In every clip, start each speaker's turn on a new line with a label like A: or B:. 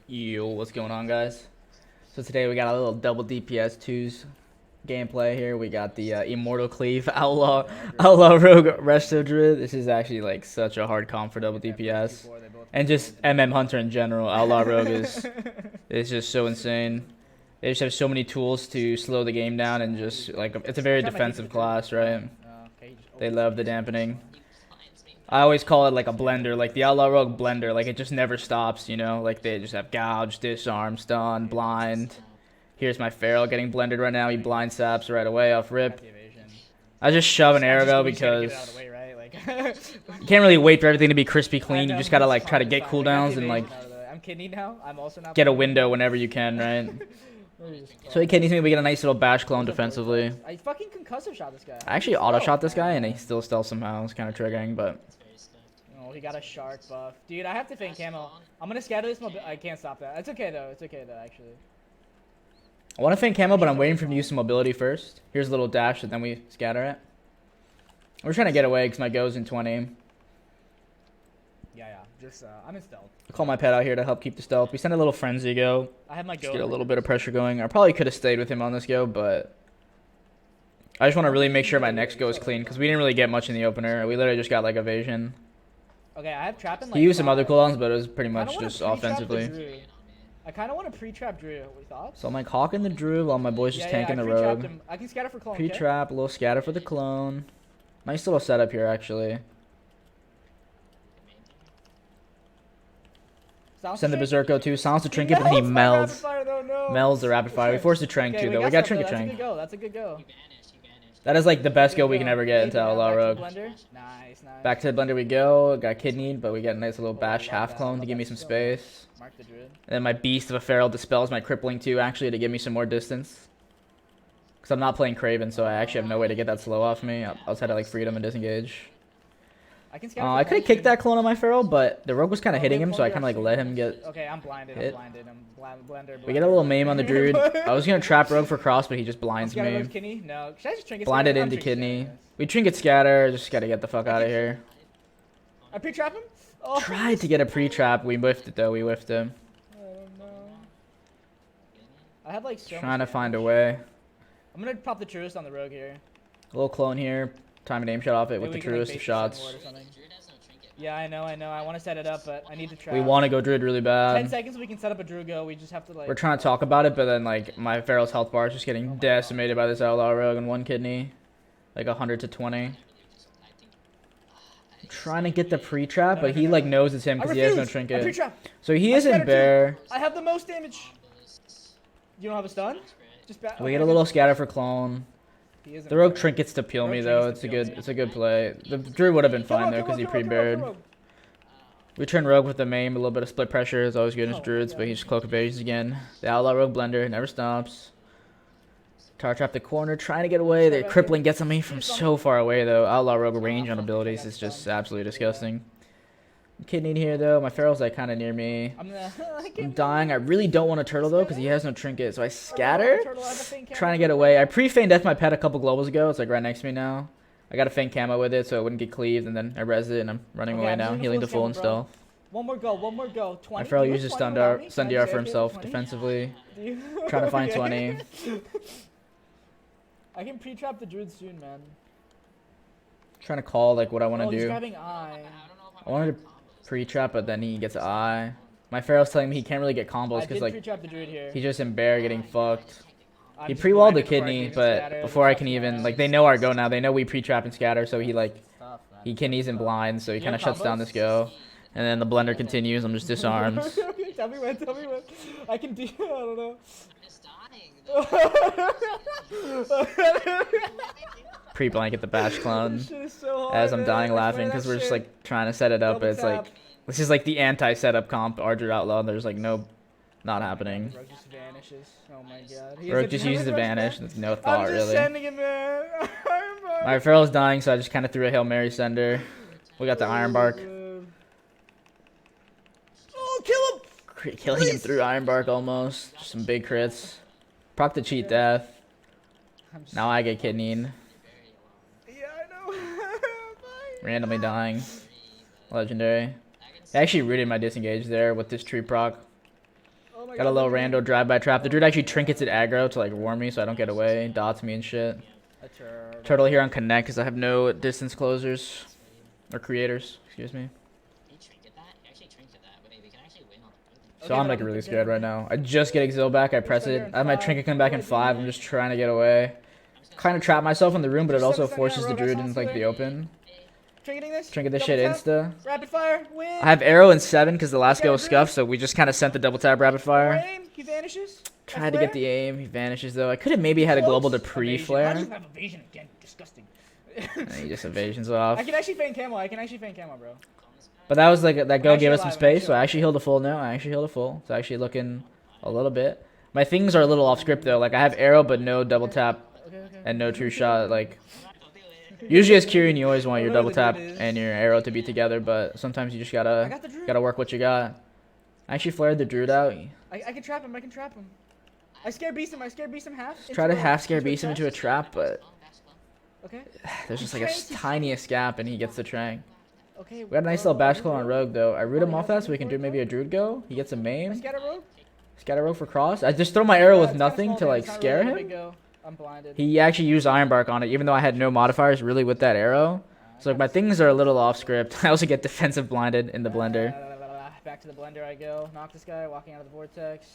A: Yo, what's going on, guys? So today we got a little double DPS 2s gameplay here. We got the Immortal Cleave Outlaw Rogue Ret Rdru. This is actually like such a hard comp for double DPS, and just Hunter in general. Outlaw Rogue is just so insane. They just have so many tools to slow the game down, and just like it's a very defensive class, right? They love the dampening. I always call it like a blender, like the Outlaw Rogue blender. Like it just never stops, you know? Like they just have gouge, disarm, stun, blind. Here's my Feral getting blended right now. He blind saps right away off rip. I just shove an arrow because you can't really wait for everything to be crispy clean. You just gotta like try to get cooldowns and like get a window whenever you can, right? So he kidneys me. We get a nice little bash clone defensively.
B: I fucking concussive shot this guy.
A: I actually auto shot this guy and he still stealth somehow. It's kind of triggering, but.
B: Oh, he got a shark buff. Dude, I have to feint camo. I'm gonna scatter this I can't stop that. It's okay though. It's okay though, actually.
A: I want to feint camo, but I'm waiting for him to use some mobility first. Here's a little dash, and then we scatter it. We're trying to get away because my go's in 20.
B: Yeah. Just, I'm in stealth.
A: I call my pet out here to help keep the stealth. We send a little frenzy go.
B: I have my go.
A: Just get a little bit of pressure going. I probably could have stayed with him on this go, but I just want to really make sure my next go is clean because we didn't really get much in the opener. We literally just got like evasion.
B: Okay, I have trap in like.
A: He used some other cooldowns, but it was pretty much just offensively.
B: I kind of want to pre-trap Drew. What thoughts?
A: So I'm like hawking the Drew while my boy's just tanking the rogue.
B: I can scatter for clone.
A: Pre-trap, a little scatter for the clone. Nice little setup here, actually. Send the Berserko too. Silence the trinket, but then he melds. Melds the rapid fire. We forced the Trank too, though. We got Trinket Trank.
B: That's a good go.
A: That is like the best go we can ever get into Outlaw Rogue.
B: Nice.
A: Back to the blender we go. Got kidneyed, but we got a nice little bash half clone to give me some space. And then my Beast of a Feral dispels my crippling too, actually, to give me some more distance. Because I'm not playing Craven, so I actually have no way to get that slow off me. I was had to like freedom and disengage. I could have kicked that clone on my Feral, but the Rogue was kind of hitting him, so I kind of like let him get
B: Okay, I'm blinded.
A: hit.
B: Blender.
A: We get a little maim on the Druid. I was going to trap Rogue for cross, but he just blinds me.
B: No. Should I just trinket
A: Blinded into kidney. We trinket scatter. Just got to get the fuck out of here.
B: I pre-trap him? Oh.
A: Tried to get a pre-trap. We whiffed it, though. We whiffed him.
B: I don't know. I have like so
A: Trying to find a way.
B: I'm going to pop the Truest on the Rogue here.
A: A little clone here. Time and aim shot off it with the truest of shots.
B: Yeah, I know. I want to set it up, but I need to trap.
A: We want to go Druid really bad.
B: 10 seconds we can set up a Drew go. We just have to like.
A: We're trying to talk about it, but then like my Feral's health bar is just getting decimated by this Outlaw Rogue and one kidney. Like 100 to 20. I'm trying to get the pre-trap, but he like knows it's him because he has no trinket. So he isn't bear.
B: I have the most damage. You don't have a stun?
A: We get a little scatter for clone. The Rogue trinkets to peel me though. It's a good play. The Druid would have been fine though because he pre-buried. We turn Rogue with the maim. A little bit of split pressure is always good against Druids, but he just cloak evasions again. The Outlaw Rogue blender never stops. Tar trap the corner, trying to get away. The crippling gets on me from so far away though. Outlaw Rogue range on abilities is just absolutely disgusting. I'm kidneyed here though. My Feral's like kind of near me. I'm dying. I really don't want to turtle though because he has no trinket. So I scatter, trying to get away. I pre-feigned death my pet a couple globals ago. It's like right next to me now. I got a feint camo with it so it wouldn't get cleaved, and then I res it and I'm running away now, healing to full and stealth.
B: One more go. 20.
A: My Feral uses stun DR for himself defensively. Trying to find 20.
B: I can pre-trap the Druid soon, man.
A: Trying to call like what I want to do.
B: He's grabbing eye.
A: I wanted to pre-trap, but then he gets an eye. My Feral's telling me he can't really get combos because like he's just in bear getting fucked. He pre-walled the kidney, but before I can even like they know our go now. They know we pre-trap and scatter, so he like he kidneys and blinds, so he kind of shuts down this go. And then the blender continues. I'm just disarmed.
B: Tell me when. I can do. I don't know.
A: Pre-blanket the bash clone as I'm dying laughing because we're just like trying to set it up, but it's like this is like the anti-setup comp Ardru Outlaw. There's like no, not happening.
B: Rogue just vanishes. Oh my god.
A: Rogue just uses the vanish. There's no thought really.
B: Sending it, man.
A: My Feral's dying, so I just kind of threw a Hail Mary sender. We got the Iron Bark.
B: Oh, kill him!
A: Killing him through Iron Bark almost. Just some big crits. Proc the cheat death. Now I get kidneyed.
B: Yeah, I know.
A: Randomly dying. Legendary. I actually rooted my disengage there with this tree proc.
B: Oh my
A: Got a
B: God,
A: little
B: the druid.
A: rando drive-by trap. The druid actually trinkets at aggro to like warn me so I don't get away. Dots me and shit.
B: A turtle.
A: Turtle here on connect because I have no distance closers. Or creators, excuse me.
C: He trinket that? He actually trinket that. Wait, we can actually win on the
A: So I'm like really scared right now. I just get exil back, I press it. I have my trinket come back in 5. I'm just trying to get away. Kind of trap myself in the room, but it also forces the druid into like the open.
B: Trinketing this.
A: Trinket this
B: Double
A: shit
B: tap,
A: insta.
B: Rapid fire. Win.
A: I have arrow in 7 because the last
B: Okay,
A: go was
B: Drew.
A: scuffed, so we just kind of sent the double tap rapid fire.
B: Aim. He vanishes.
A: Tried to get the aim, he vanishes though. I could have maybe had a global to
B: How do
A: pre-flare.
B: you have evasion again? Disgusting.
A: And he just evasions off.
B: I can actually feint camo. Bro.
A: But that was like that go
B: I'm
A: gave
B: actually
A: us some
B: alive, I'm
A: space,
B: actually
A: so I
B: alive.
A: actually healed a full now. I actually healed a full. It's actually looking a little bit. My things are a little off script though. Like I have arrow but no double tap
B: Okay.
A: and no true shot. Like usually as Kyrian you always want your double tap and your arrow to be together, but sometimes you just
B: I
A: gotta
B: got the druid.
A: work what you got. I actually flared the druid out.
B: I can trap him. I scare beast him half.
A: Try to
B: into a-
A: half scare
B: into a
A: beast him into a
B: chest.
A: trap, but
B: Okay.
A: there's just like a tiniest gap and he gets the trank.
B: Okay.
A: We got a nice little bash claw on Rogue though. I root him off that so we can do maybe a druid go. He gets a
B: I
A: maim.
B: scatter rogue.
A: Scatter Rogue for cross. I just throw my arrow
B: Yeah,
A: with
B: it's kinda
A: nothing
B: small
A: to
B: damage,
A: like
B: it's not
A: scare
B: really a big
A: him.
B: go. I'm blinded.
A: He actually used Iron Bark on it, even though I had no modifiers really with that arrow. So like my things are a little off script. I also get defensive blinded in the blender.
B: Back to the blender I go. Knock this guy. Walking out of the vortex.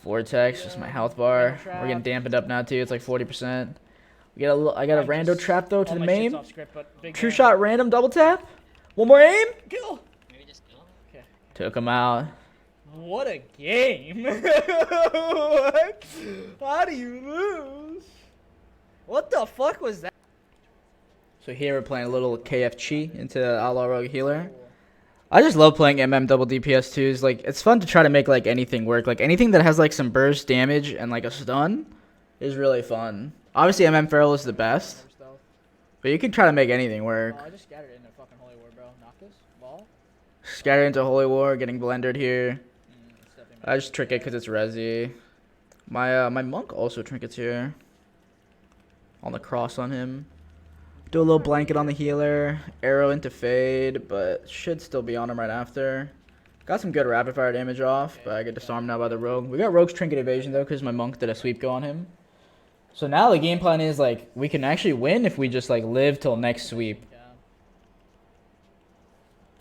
A: Vortex, just my health bar. We're getting dampened up now too. It's like 40%. We got I got a rando trap though to
B: All
A: the
B: my shit's
A: main.
B: off script, but big
A: True
B: damage.
A: shot, random double tap. One more aim.
B: Kill.
C: Maybe just kill him?
B: Okay.
A: Took him out.
B: What a game! What? How do you lose? What the fuck was that?
A: So here we're playing a little KF Chi into Outlaw Rogue Healer. I just love playing MM double DPS 2s. Like it's fun to try to make like anything work. Like anything that has like some burst damage and like a stun is really fun. Obviously MM Feral is the best, but you can try to make anything work.
B: Oh, I just scattered it into fucking holy war, bro. Knock this ball.
A: Scatter into Holy War, getting blendered here.
B: It's definitely my
A: I just trick it because it's resi. My monk also trinkets here. On the cross on him. Do a little blanket on the healer. Arrow into fade, but should still be on him right after. Got some good rapid fire damage off, but I get disarmed now by the rogue. We got rogue's trinket evasion though, because my monk did a sweep go on him. So now the game plan is like we can actually win if we just like live till next sweep.
B: Yeah.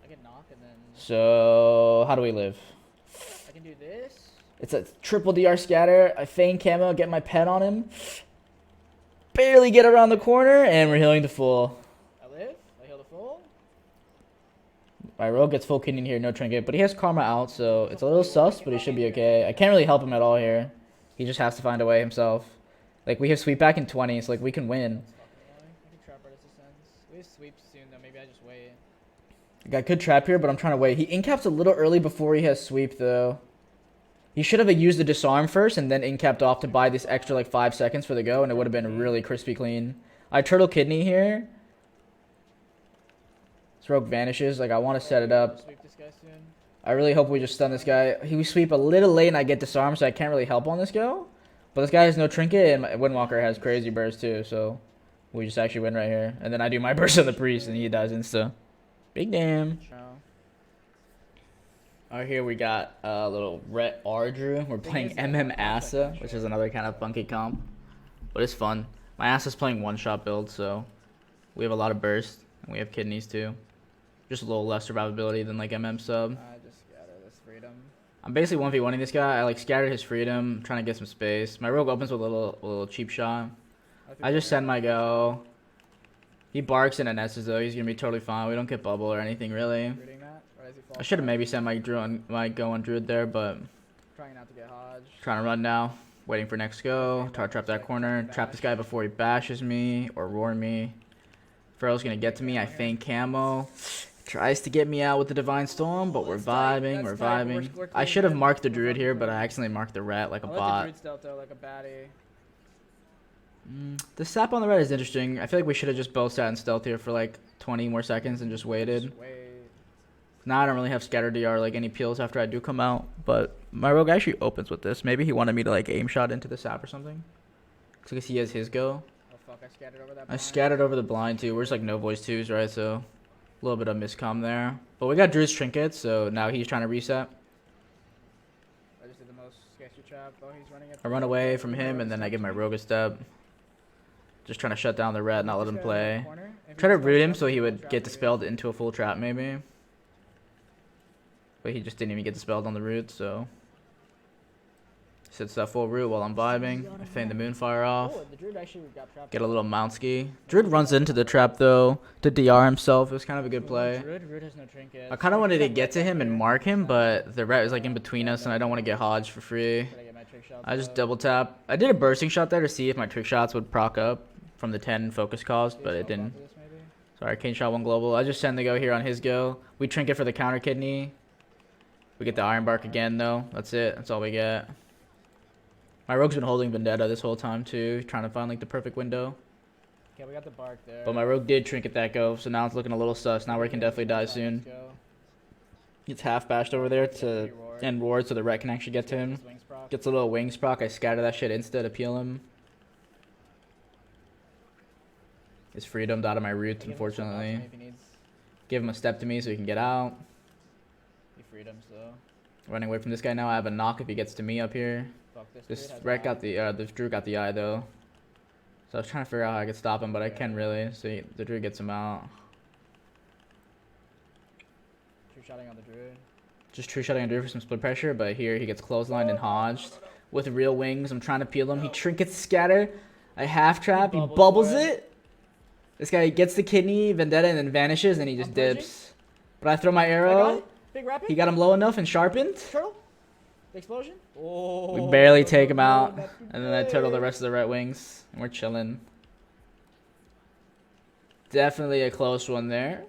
B: I can knock and then
A: So how do we live?
B: I can do this.
A: It's a triple DR scatter. I feign camo, get my pet on him. Barely get around the corner, and we're healing the full.
B: I live. I heal the full.
A: My rogue gets full kidney here, no trinket, but he has karma out, so it's a little sus, but he should be okay. I can't really help him at all here. He just has to find a way himself. Like, we have sweep back in 20, so like we can win.
B: It's fucking annoying. I can trap artist ascends. We have sweep soon though. Maybe I just wait.
A: I could trap here, but I'm trying to wait. He incaps a little early before he has sweep, though. He should have used the disarm first and then incapped off to buy this extra like 5 seconds for the go, and it would have been really crispy clean. I turtle kidney here. This rogue vanishes. Like I want to set it up.
B: Sweep this guy soon.
A: I really hope we just stun this guy. We sweep a little late and I get disarmed, so I can't really help on this go. But this guy has no trinket, and Windwalker has crazy burst too, so we just actually win right here. And then I do my burst on the priest, and he dies insta. Big damn. Alright, here we got a little Ret Rdru. We're playing MM Assa, which is another kind of funky comp. But it's fun. My Assa's playing one-shot build, so we have a lot of burst. And we have kidneys too. Just a little less survivability than like MM sub.
B: I just scatter this freedom.
A: I'm basically 1v1ing this guy. I like scattered his freedom, trying to get some space. My rogue opens with a little cheap shot. I just send my go. He barks and NS's though. He's gonna be totally fine. We don't get bubble or anything really.
B: Reading that. Or does he fall
A: I should have
B: back?
A: maybe sent my go on druid there, but
B: Trying not to get Hodge.
A: trying to run now. Waiting for next go. Try to trap that corner. Trap this guy before he bashes me or roar me. Feral's gonna get to me. I feign camo. Tries to get me out with the Divine Storm, but we're vibing. We're vibing. I should have marked the druid here, but I accidentally marked the rat like a
B: I let the
A: bot.
B: druid stealth though, like a baddie.
A: The sap on the red is interesting. I feel like we should have just both sat in stealth here for like 20 more seconds and just waited.
B: Just wait.
A: Now I don't really have scatter DR like any peels after I do come out, but my rogue actually opens with this. Maybe he wanted me to like aim shot into the sap or something. Because he has his go.
B: Oh fuck, I scattered over that.
A: I
B: blind.
A: scattered over the blind too. We're just like no voice twos, right? So a little bit of miscom there. But we got Drew's trinket, so now he's trying to reset.
B: I just did the most sketchy trap. Oh, he's running it.
A: I run away from him, and then I give my rogue a step. Just trying to shut down the red, not let him play. Try to root him so he would get dispelled into a full trap, maybe. But he just didn't even get dispelled on the root, so. Sits that full root while I'm vibing. I feign the moonfire off.
B: Oh, the druid actually got trapped.
A: Get a little mount ski. Druid runs into the trap though to DR himself. It was kind of a good play.
B: Druid has no trinket.
A: I kind of wanted to get to him and mark him, but the ret was like in between us, and I don't want to get hodged for free. I just double tap. I did a bursting shot there to see if my trick shots would proc up from the 10 focus cost, but it didn't. So arcane shot 1 global. I just send the go here on his go. We trinket for the counter kidney. We get the iron bark again though. That's it. That's all we get. My rogue's been holding Vendetta this whole time too, trying to find like the perfect window.
B: Okay, we got the bark there.
A: But my rogue did trinket that go, so now it's looking a little sus. Now we can definitely die soon. Gets half bashed over there to end ward so the ret can actually get to him. Gets a little wings proc. I scatter that shit insta to peel him. His freedom'd out of my root, unfortunately. Give him a step to me so he can get out.
B: He freedoms though.
A: Running away from this guy now. I have a knock if he gets to me up here. This ret got the Drew got the eye though. So I was trying to figure out how I could stop him, but I can't really. So the Drew gets him out.
B: True shotting on the druid.
A: Just true shotting on Drew for some split pressure, but here he gets clotheslined and hodged with real wings. I'm trying to peel him. He trinkets scatter. I half trap. He bubbles it. This guy gets the kidney, Vendetta, and then vanishes, and he just dips. But I throw my arrow.
B: Big rapid.
A: He got him low enough and sharpened.
B: Turtle. The explosion. Oh.
A: We barely take him out, and then I turtle the rest of the ret wings, and we're chilling. Definitely a close one there,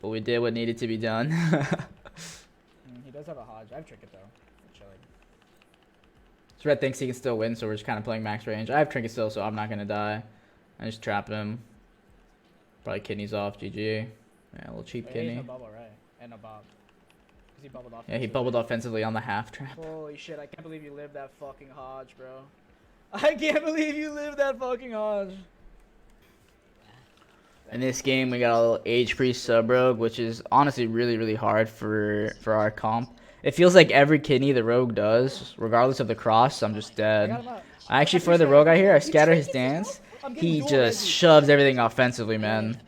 A: but we did what needed to be done.
B: He does have a hodge. I have trinket though. We're chilling.
A: This ret thinks he can still win, so we're just kind of playing max range. I have trinket still, so I'm not gonna die. I just trap him. Probably kidneys off. GG. Yeah, a little cheap
B: Wait,
A: kidney.
B: no bubble, right? And no bob. He bubbled off.
A: Yeah, he bubbled offensively on the half trap.
B: Holy shit, I can't believe you lived that fucking hodge, bro. I can't believe you lived that fucking hodge.
A: In this game, we got a little Age Priest Sub Rogue, which is honestly really, really hard for our comp. It feels like every kidney the Rogue does, regardless of the cross, I'm just dead. I actually, for the Rogue out here, I scatter his dance. He just shoves everything offensively, man.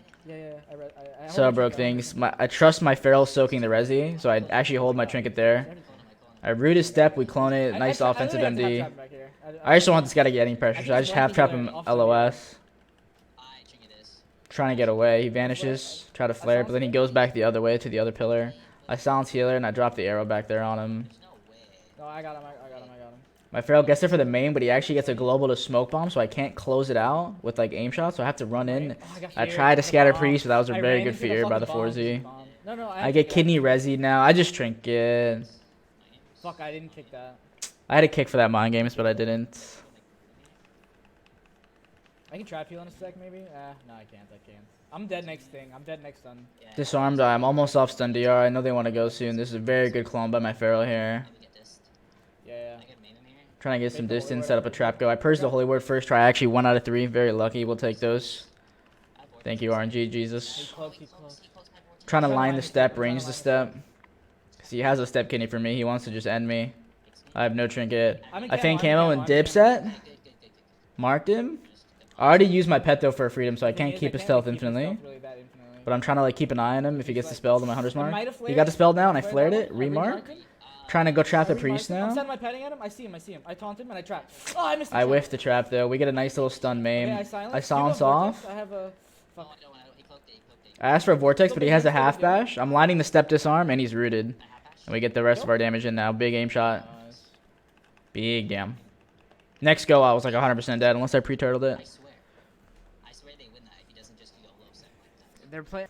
A: Sub Rogue things. I trust my Feral soaking the resi, so I actually hold my trinket there. I root his step, we clone it, nice offensive MD. I just don't want this guy to get any pressure, so I just half trap him LOS. Trying to get away, he vanishes, try to flare, but then he goes back the other way to the other pillar. I silence healer and I drop the arrow back there on him.
B: No, I got him.
A: My Feral gets there for the main, but he actually gets a global to smoke bomb, so I can't close it out with like aim shots, so I have to run in. I tried to scatter priest, but that was a very good fear by the 4Z. I get kidney resi now. I just trinket.
B: Fuck, I didn't kick that.
A: I had a kick for that mind games, but I didn't.
B: I can trap heal in a sec, maybe? No, I can't. I'm dead next thing. I'm dead next stun.
A: Disarmed, I'm almost off stun DR. I know they want to go soon. This is a very good clone by my Feral here.
B: Yeah.
A: Trying to get some distance, set up a trap go. I purged the Holy Word first try. Actually, 1 out of 3. Very lucky. We'll take those. Thank you, RNG, Jesus. Trying to line the step, range the step. Because he has a step kidney for me. He wants to just end me. I have no trinket. I feign camo and dip set. Marked him. I already used my pet though for freedom, so I can't keep his stealth infinitely. But I'm trying to like keep an eye on him if he gets dispelled on my Hunter's Mark. He got dispelled now and I flared it. Remark. Trying to go trap the priest now.
B: I'm setting my petting at him. I see him. I taunt him and I trap. Oh, I missed the
A: I whiffed the trap though. We get a nice little stun maim. I silence off.
B: I have a...
A: I asked for a vortex, but he has a half bash. I'm lining the step disarm and he's rooted. And we get the rest of our damage in now. Big aim shot. Big damn. Next go, I was like 100% dead unless I pre-turtled it.
C: I swear they win that if he doesn't just go low set like that.
B: They're playing...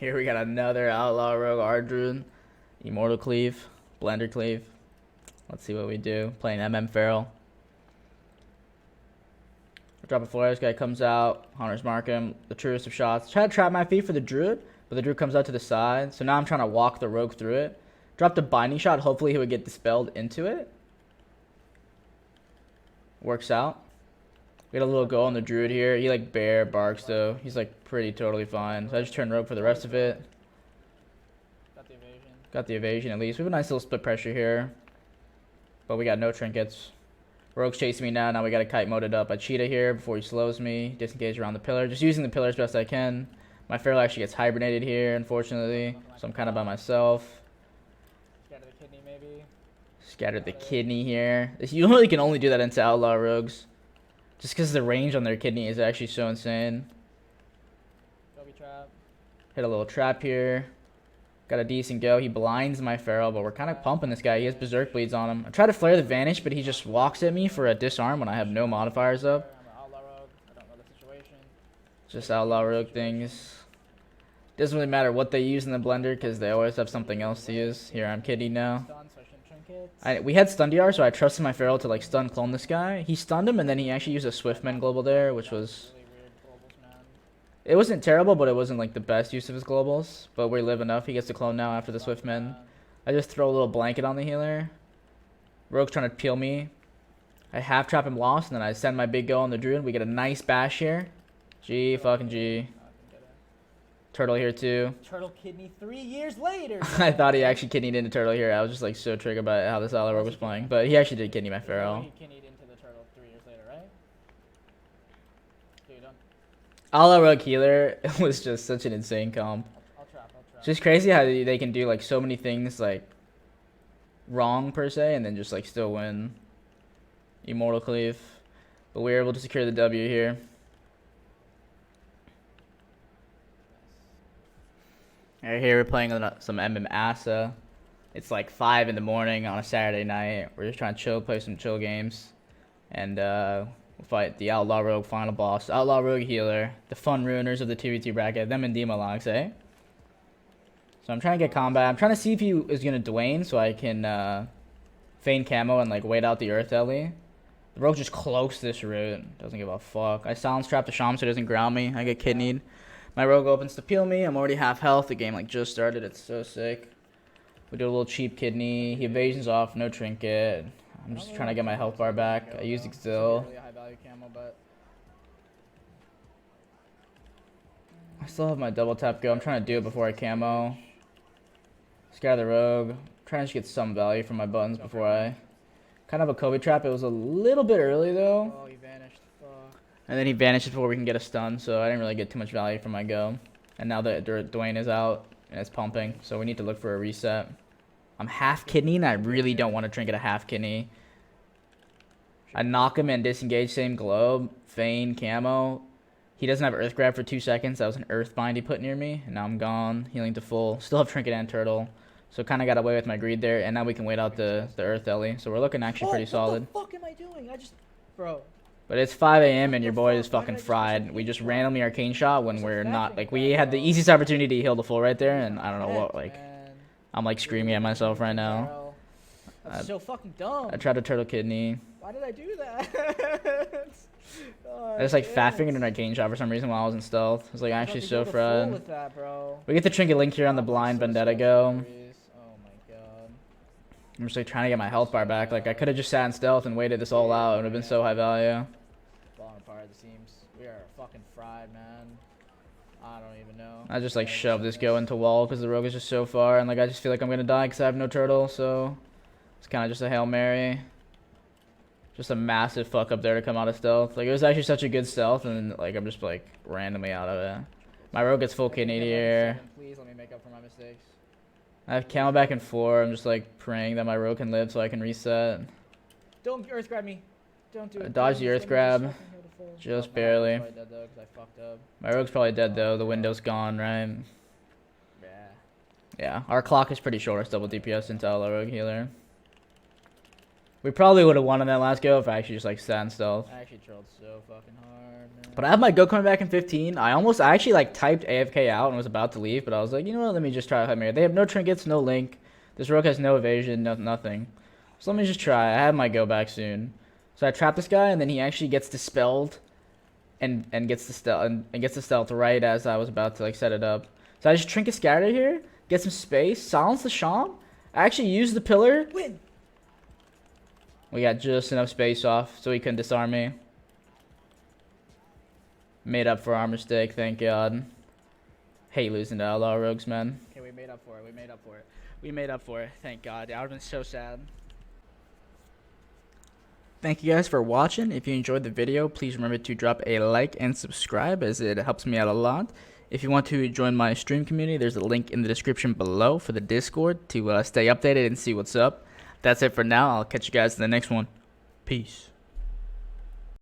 A: Here we got another Outlaw Rogue Rdru. Immortal Cleave. Blender Cleave. Let's see what we do. Playing MM Feral. Drop a flare. This guy comes out. Hunters mark him. The truest of shots. Try to trap my feet for the Druid, but the Druid comes out to the side. So now I'm trying to walk the Rogue through it. Dropped a binding shot. Hopefully he would get dispelled into it. Works out. We got a little go on the Druid here. He like bare barks though. He's like pretty totally fine. So I just turn Rogue for the rest of it. Got the evasion at least. We have a nice little split pressure here. but we got no trinkets. Rogue's chasing me now. Now we got to kite moded up. I cheetah here before he slows me. Disengage around the pillar. Just using the pillar as best I can. My feral actually gets hibernated here, unfortunately. So I'm kind of by myself.
B: Scatter the kidney, maybe.
A: Scattered the kidney here. You really can only do that into Outlaw Rogues. Just because the range on their kidney is actually so insane.
B: Gobi trap.
A: Hit a little trap here. Got a decent go. He blinds my feral, but we're kind of pumping this guy. He has berserk bleeds on him. I try to flare the vanish, but he just walks at me for a disarm when I have no modifiers up.
B: I'm an Outlaw Rogue. I don't know the situation.
A: Just Outlaw Rogue things. Doesn't really matter what they use in the blender because they always have something else to use. Here, I'm kidding now.
B: Stun, so I shouldn't trinkets.
A: We had stun DR, so I trusted my feral to like stun clone this guy. He stunned him, and then he actually used a Swiftman global there, which was...
B: Really weird globals, man.
A: It wasn't terrible, but it wasn't like the best use of his globals. But we live enough. He gets to clone now after the Swiftman. I just throw a little blanket on the healer. Rogue's trying to peel me. I half trap him lost, and then I send my big go on the druid. We get a nice bash here. G fucking G. Turtle here too.
B: Turtle kidney 3 years later.
A: I thought he actually kidneyed into turtle here. I was just like so triggered by how this Outlaw Rogue was playing. But he actually did kidney my feral.
B: He kidneyed into the turtle 3 years later, right? Dude,
A: Outlaw Rogue Healer was just such an insane comp.
B: I'll trap.
A: It's just crazy how they can do like so many things like wrong per se and then just like still win. Immortal Cleave. But we were able to secure the W here. Right here we're playing some Assa. It's like 5 in the morning on a Saturday night. We're just trying to chill, play some chill games. And we'll fight the Outlaw Rogue final boss. Outlaw Rogue Healer. The fun ruiners of the 2v2 bracket. Them and Demolox, eh? So I'm trying to get combat. I'm trying to see if he is going to Dwayne so I can feign camo and like wait out the Earth Ellie. The Rogue just cloaks this route. Doesn't give a fuck. I silence trap the Sham so it doesn't ground me. I get kidneyed. My Rogue opens to peel me. I'm already half health. The game like just started. It's so sick. We do a little cheap kidney. He evasions off. No trinket. I'm just trying to get my health bar back. I use Exil.
B: Really high value camo, but
A: I still have my double tap go. I'm trying to do it before I camo. Scatter the Rogue. Trying to just get some value from my buttons before I... Kind of a Kobe trap. It was a little bit early though.
B: oh, he vanished. Fuck.
A: And then he vanishes before we can get a stun, so I didn't really get too much value from my go. And now that Dwayne is out and it's pumping, so we need to look for a reset. I'm half kidney and I really don't want to trinket a half kidney. I knock him and disengage, same globe, feign, camo. He doesn't have earth grab for 2 seconds. That was an earth bind he put near me, and now I'm gone, healing to full. Still have trinket and turtle. So kind of got away with my greed there, and now we can wait out the Earth Ellie. So we're looking actually pretty solid.
B: What the fuck am I doing? Bro.
A: But it's 5 a.m. and your boy is fucking fried. We just randomly arcane shot when we're not, like, we had the easiest opportunity to heal the full right there, and I don't know what, like, I'm like screaming at myself right now.
B: That's so fucking dumb.
A: I tried to turtle kidney.
B: Why did I do that?
A: I just like fat fingered an arcane shot for some reason while I was in stealth. I was like actually so fried. We get the trinket link here on the blind vendetta go. I'm just like trying to get my health bar back. Like I could have just sat in stealth and waited this all out. It would have been so high value.
B: Falling apart at the seams. We are fucking fried, man. I don't even know.
A: I just like shoved this go into wall because the rogue is just so far, and like I just feel like I'm gonna die because I have no turtle. So it's kind of just a Hail Mary. Just a massive fuck up there to come out of stealth. Like it was actually such a good stealth, and then, like I'm just like randomly out of it. My rogue gets full kidney here.
B: Please let me make up for my mistakes.
A: I have camo back and 4. I'm just like praying that my rogue can live so I can reset.
B: Don't earth grab me. Don't do it.
A: Dodge the earth grab. Just barely. My rogue's probably dead though. The window's gone, right?
B: Yeah.
A: Yeah. Our clock is pretty short. It's double DPS into Outlaw Rogue Healer. We probably would have won on that last go if I actually just like sat in stealth.
B: I actually trolled so fucking hard, man.
A: But I have my go coming back in 15. I actually like typed AFK out and was about to leave, but I was like, you know what, let me just try Hail Mary. They have no trinkets, no link. This rogue has no evasion, nothing. So let me just try. I have my go back soon. So I trap this guy, and then he actually gets dispelled and gets the stealth right as I was about to like set it up. So I just trinket scatter here, get some space, silence the Sham. I actually use the pillar.
B: Win.
A: We got just enough space off so he couldn't disarm me. Made up for our mistake, thank God. Hate losing to Outlaw Rogues, man.
B: Okay, we made up for it.
A: We made up for it, thank God. I would have been so sad. Thank you guys for watching. If you enjoyed the video, please remember to drop a like and subscribe, as it helps me out a lot. If you want to join my stream community, there's a link in the description below for the Discord to stay updated and see what's up. That's it for now. I'll catch you guys in the next one. Peace.